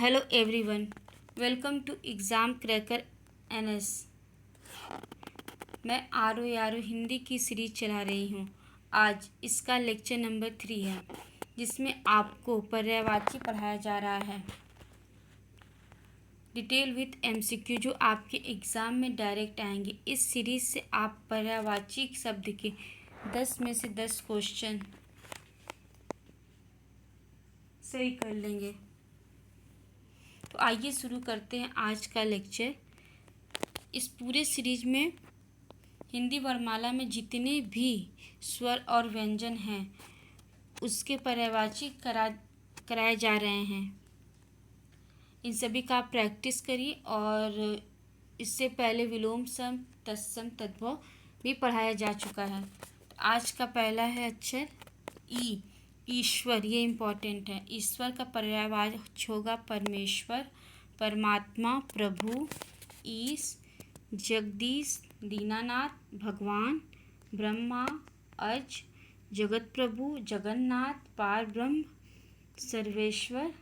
Hello everyone, welcome to exam cracker NS. मैं आरो हिंदी की सीरीज चला रही हूँ। आज इसका लेक्चर नंबर 3 है, जिसमें आपको पर्यायवाची पढ़ाया जा रहा है। डिटेल विथ एमसीक्यू, जो आपके एग्ज़ाम में डायरेक्ट आएंगे। इस सीरीज से आप पर्यायवाची शब्द के 10 में से 10 क्वेश्चन सही कर लेंगे। तो आइए शुरू करते हैं आज का लेक्चर। इस पूरे सीरीज में हिंदी वर्णमाला में जितने भी स्वर और व्यंजन हैं उसके पर्यायवाची कराए जा रहे हैं। इन सभी का आप प्रैक्टिस करिए। और इससे पहले विलोम सम, तत्सम, तद्भव भी पढ़ाया जा चुका है। तो आज का पहला है अक्षर ई, ईश्वर। ये इम्पोर्टेंट है। ईश्वर का पर्यायवाची होगा परमेश्वर, परमात्मा, प्रभु, ईश, जगदीश, दीनानाथ, भगवान, ब्रह्मा, अज, जगत प्रभु, जगन्नाथ, पार ब्रह्म, सर्वेश्वर,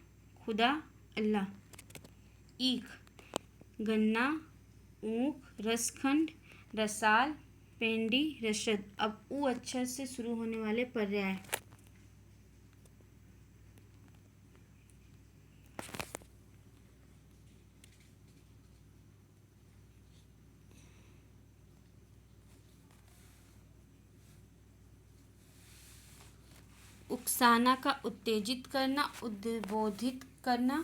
खुदा, अल्लाह। ईख, गन्ना, ऊख, रसखंड, रसाल, पेंडी, रसद। अब ऊ अक्षर से शुरू होने वाले पर्याय। उकसाना का उत्तेजित करना, उद्बोधित करना,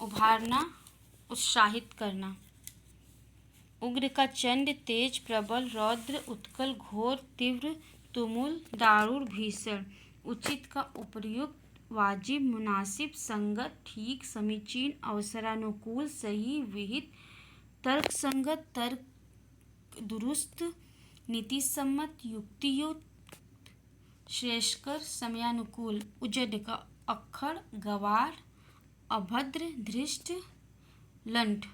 उभारना, उत्साहित करना। उग्र का चंड, तेज, प्रबल, रौद्र, उत्कल, घोर, तीव्र, तुमुल, दारुण, भीषण। उचित का उपयुक्त, वाजिब, मुनासिब, संगत, ठीक, समीचीन, अवसरानुकूल, सही, विहित, तर्कसंगत, तर्क दुरुस्त, नीति सम्मत, युक्तियुक्त, श्रेयस्कर, समयानुकूल। उजड का अक्खड़, गवार, अभद्र, धृष्ट, लंठ।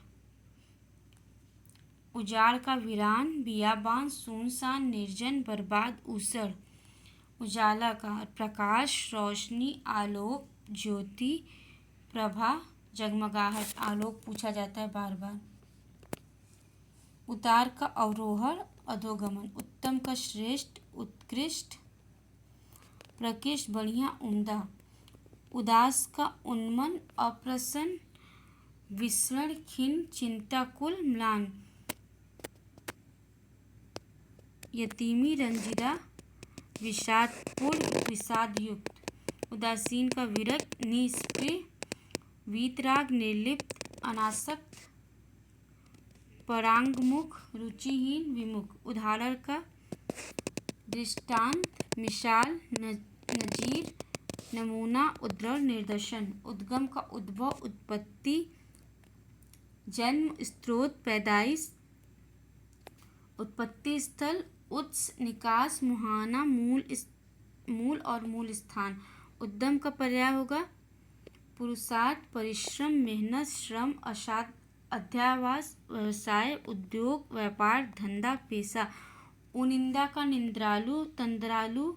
उजाड़ का वीरान, बियाबान, सुनसान, निर्जन, बर्बाद, ऊसड़। उजाला का प्रकाश, रोशनी, आलोक, ज्योति, प्रभा, जगमगाहट। आलोक पूछा जाता है बार बार। उतार का अवरोहण, अधोगमन। उत्तम का श्रेष्ठ, उत्कृष्ट, प्रकृष्ट, बढ़िया, उम्दा। उदास का उन्मन, अप्रसन्न, विषण, खिन्न, चिंताकुल, म्लान। यतीमी, रंजीदा, विषादपूर्ण, विषादयुक्त। उदासीन का विरक्त, निष्क्रिय, वीतराग, निर्लिप्त, अनासक्त, परांगमुख, रुचिहीन, विमुख। उदाहरण का दृष्टांत, मिसाल, नजीर, नमूना, उदाहरण, निदर्शन। उद्गम का उद्भव, उत्पत्ति, जन्म, स्रोत, पैदाइश, उत्पत्ति स्थल, उत्स, निकास, मुहाना, मूल और मूल स्थान। उद्यम का पर्याय होगा पुरुषार्थ, परिश्रम, मेहनत, श्रम, अध्यावास, व्यवसाय, उद्योग, व्यापार, धंधा, पेशा। उनिंदा का निंद्रालु, तंद्रालु,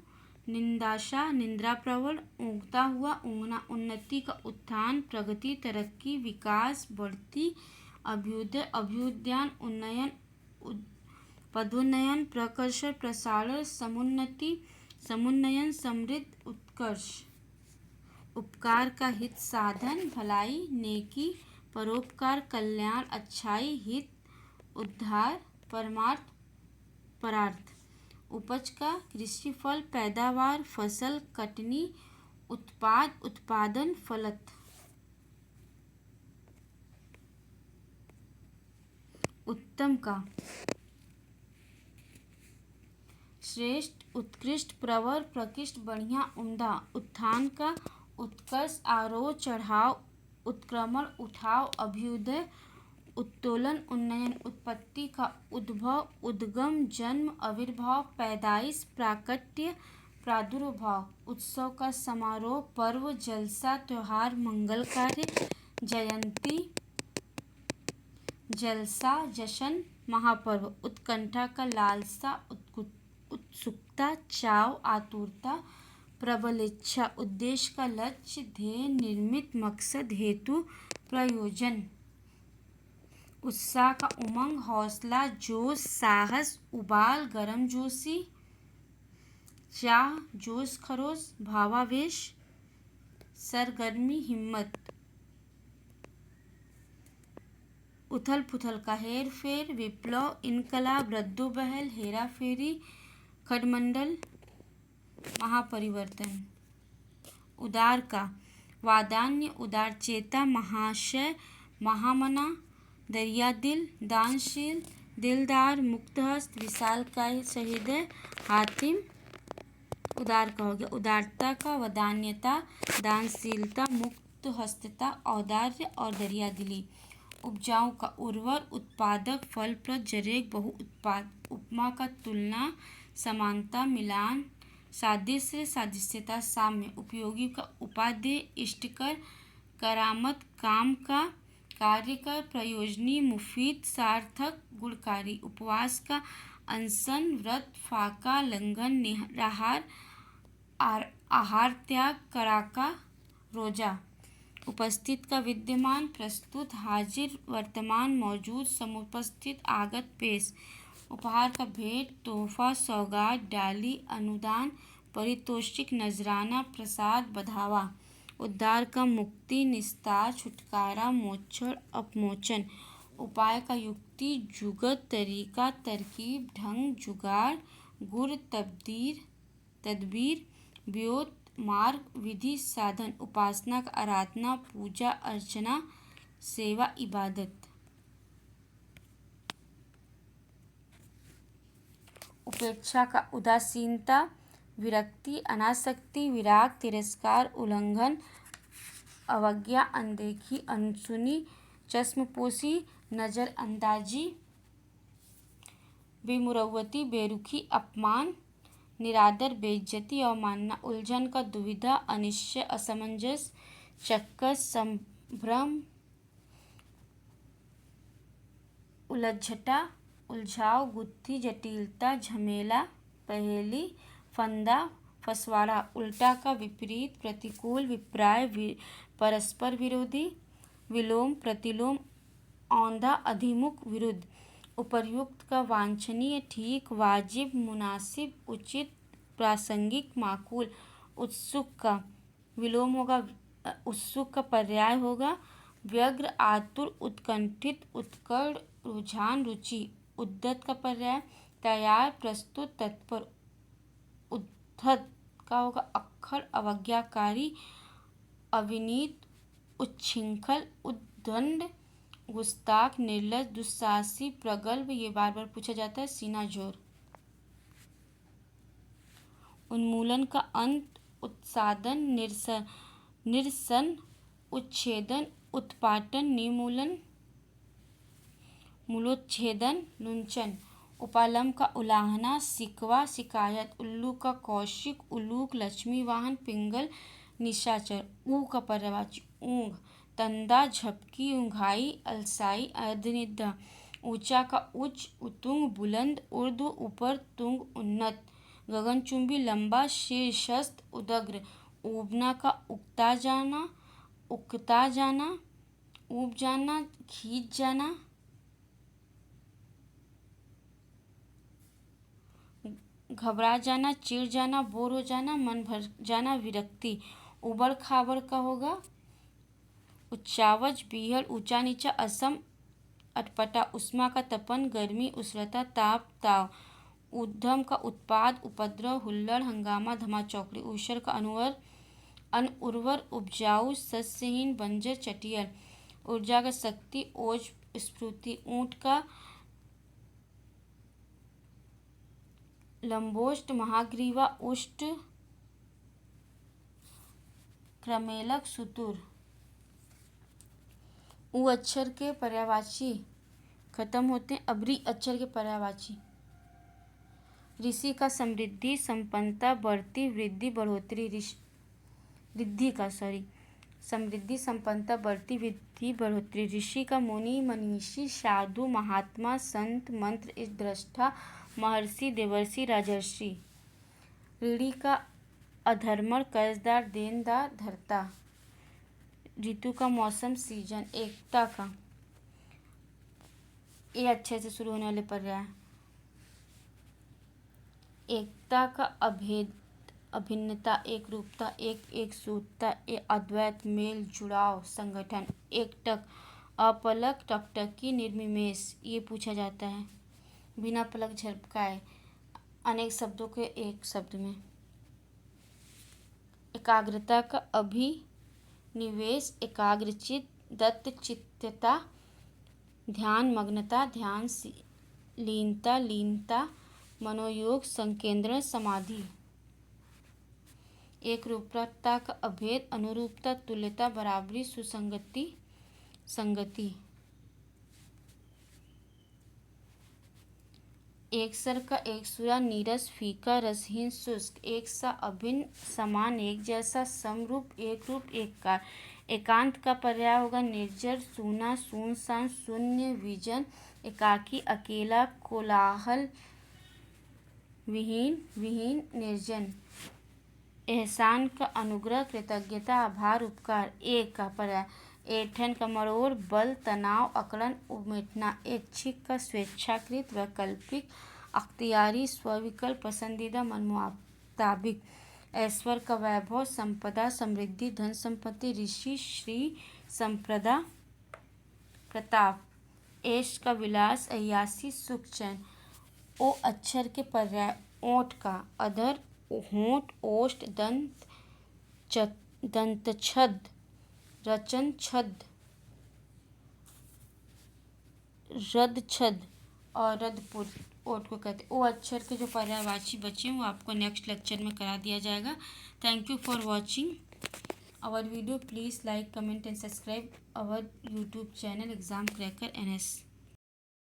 निंदाशा, निंद्राप्रवण, ऊँघता हुआ, ऊँघना। उन्नति का उत्थान, प्रगति, तरक्की, विकास, बढ़ती, अभ्युदय, अभ्युदयान, उन्नयन, पदोन्नयन, प्रकर्ष, प्रसारण, समुन्नति, समुन्नयन, समृद्ध, उत्कर्ष। उपकार का हित साधन, भलाई, नेकी, परोपकार, कल्याण, अच्छाई, हित, उद्धार, परमार्थ, परार्थ। उपज का कृषिफल, पैदावार, फसल, कटनी, उत्पाद, उत्पादन, फलत। उत्तम का श्रेष्ठ, उत्कृष्ट, प्रवर, प्रकृष्ट, बढ़िया, उम्दा। उत्थान का उत्कर्ष, आरोह, चढ़ाव, उत्क्रमण, उठाव, अभ्युदय, उत्तोलन, उन्नयन। उत्पत्ति का उद्भव, उद्गम, जन्म, आविर्भाव, पैदाइश, प्राकट्य, प्रादुर्भाव। उत्सव का समारोह, पर्व, जलसा, त्योहार, मंगल कार्य, जयंती, जलसा, जश्न, महापर्व। उत्कंठा का लालसा, उत्सुकता, चाव, आतुरता, प्रबल इच्छा, उद्देश्य का लक्ष्य, ध्येय, निर्मित मकसद, हेतु, प्रयोजन। उत्साह का उमंग, हौसला, जोश, साहस, उबाल, गर्मजोशी, चाह, जोश खरोश, भावावेश, सरगर्मी, हिम्मत। उथल पुथल का हेर फेर, विप्लव, इनकलाब, रद्दोबहल, हेरा फेरी, खडमंडल, महापरिवर्तन। उदार का वादान्य, उदारचेता, महाशय, महामना, दरियादिल, दानशील, दिलदार, मुक्तहस्त, विशालकाय, सहृदय, हातिम। उदार का हो गया उदारता का, वदान्यता, दानशीलता, मुक्तहस्तता, औदार्य और दरियादिली। उपजाऊ का उर्वर, उत्पादक, फलप्रद, जरेग, बहुउत्पाद। उपमा का तुलना, समानता, मिलान, सादृश्य, सादृश्यता, साम्य। उपयोगी का उपादेय, इष्टकर, करामत, काम का, कार्यकर, प्रयोजनी, मुफीद, सार्थक, गुणकारी। उपवास का अनशन, व्रत, फाका, लंघन, निराहार, आहार त्याग, कड़ाका, रोजा। उपस्थित का विद्यमान, प्रस्तुत, हाजिर, वर्तमान, मौजूद, समुपस्थित, आगत, पेश। उपहार का भेंट, तोहफा, सौगात, डाली, अनुदान, पारितोषिक, नजराना, प्रसाद, बधावा। उद्धार का मुक्ति, निस्तार, छुटकारा, मोक्षण, अपमोचन। उपाय का युक्ति, जुगत, तरीका, तरकीब, ढंग, जुगाड़, गुर, तदबीर, व्योत, मार्ग, विधि, साधन। उपासना का आराधना, पूजा, अर्चना, सेवा, इबादत। उपेक्षा का उदासीनता, विरक्ति, अनासक्ति, विराग, तिरस्कार, उल्लंघन, अवज्ञा, अनदेखी, अनसुनी, चश्मपोशी, नजरअंदाजी, बेमुरौवती, बेरुखी, अपमान, निरादर, बेइज्जती, अवमानना। उलझन का दुविधा, अनिश्चय, असमंजस, चक्कर, संभ्रम, उलझटा, उलझाव, गुत्थी, जटिलता, झमेला, पहेली, फंदा, फसवाड़ा। उल्टा का विपरीत, प्रतिकूल, विप्राय, परस्पर विरोधी, विलोम, प्रतिलोम, औंधा, अधिमुख, विरुद्ध। उपर्युक्त का वांछनीय, ठीक, वाजिब, मुनासिब, उचित, प्रासंगिक, माकूल। उत्सुक का विलोम होगा, उत्सुक का पर्याय होगा, व्यग्र, आतुर, उत्कंठित, उत्कट, रुझान, रुचि। उद्धत का पर्याय, तैयार, प्रस्तुत, तत्पर। उद्धत का होगा अक्खर, अवज्ञाकारी, अविनीत, उच्छृंखल, उद्दंड, गुस्ताख, निर्लज्ज, दुस्साहसी, प्रगल्भ। ये बार बार पूछा जाता है, सीना जोर। उन्मूलन का अंत, उत्सादन, निरसन, उच्छेदन, उत्पाटन, निर्मूलन, मूलोच्छेदन, लुंठन। उपालंब का उलाहना, शिकवा, शिकायत। उल्लू का कौशिक, उलूक, लक्ष्मी वाहन, पिंगल, निशाचर। ऊह का पर्यायवाची, ऊँघ, तंदा, झपकी, ऊँघाई, अलसाई, अर्धनिद्रा। ऊंचा का उच्च, उतुंग, बुलंद, ऊर्ध्व, ऊपर, तुंग, उन्नत। गगनचुंबी, लंबा, शीर्षस्थ, उदग्र। ऊबना का उकता जाना, उकता जाना, ऊब जाना, खींच जाना। घबरा जाना, चिढ़ जाना, बोर हो जाना, मन भर जाना, विरक्ति। उबड़ खाबड़ का होगा उच्चावच, बीहड़, ऊंचा नीचा, असम, अटपटा। उष्मा का तपन, गर्मी, उष्णता, ताप, ताव। ऊर्ध्व का उत्पाद, उपद्रव, हुल्लड़, हंगामा, धमाचौकड़ी। ऊषर का अनउर्वर, उपजाऊ, सस्यहीन, बंजर, चटियल। ऊर्जा का शक्ति, ओज, स्फूर्ति। ऊंट का लंबोष्ट, महाग्रीवा, उष्ट, क्रमेलक, सुतुर। ऊ अक्षर के पर्यायवाची खत्म होते हैं, अब्री अक्षर के पर्यायवाची। ऋषि का समृद्धि, संपन्नता, बढ़ती, वृद्धि, बढ़ोतरी। समृद्धि, संपन्नता, बढ़ती, वृद्धि, बढ़ोतरी। ऋषि का मुनि, मनीषी, साधु, महात्मा, संत, मंत्र, दृष्टा, महर्षि, देवर्षि, राजर्षि। ऋणी का अधर्मण कर्जदार देनदार धर्ता। ऋतु का मौसम सीजन। एकता का, ये अच्छे से शुरू होने वाले पर्याय। एकता का अभेद, अभिन्नता, एक रूपता, एक सूत्रता, अद्वैत, मेल जुड़ाव, संगठन। एकटक, अपलक, टकटकी, निर्निमेष, ये पूछा जाता है। बिना पलक झपकाए, अनेक शब्दों के एक शब्द में। एकाग्रता का अभिनिवेश, एकाग्रचित, दत्तचित्तता, ध्यान मग्नता, ध्यान लीनता, लीनता, मनोयोग, संकेंद्रण, समाधि। एक रूपता का अभेद, अनुरूपता, तुल्यता, बराबरी, सुसंगति, संगति। एक स्वर का एक सुरा, नीरस, फीका, रसहीन, शुष्क। एक सा, अभिन्न, समान, एक जैसा, समरूप, एक रूप, एककार। एकांत का पर्याय होगा निर्जर, सूना, सुनसान, शून्य, विजन, एकाकी, अकेला, कोलाहल विहीन, विहीन, निर्जन। एहसान का अनुग्रह, कृतज्ञता, आभार, उपकार। एक का पर्याय ऐंठन का मरोड़, बल, तनाव, अकड़न, उमेटना। ऐच्छिक का स्वेच्छाकृत, वैकल्पिक, अख्तियारी, स्वविकल्प, पसंदीदा, मनमुताबिक। ऐश्वर्य का वैभव, संपदा, समृद्धि, धन संपत्ति, ऋषि, श्री, संप्रदा, प्रताप। ऐश का विलास, अय्यासी, सुख, चैन। ओ अक्षर के पर्याय। ओंठ का अधर, होंठ, ओष्ठ, दंत, दंतछद, रचन, छद, रदछद और रदपुर ओठ को कहते हैं। ओ अक्षर के जो पर्यायवाची बचे हैं वो आपको नेक्स्ट लेक्चर में करा दिया जाएगा। Thank you for watching our video. Please like, comment and subscribe our YouTube channel exam cracker NS।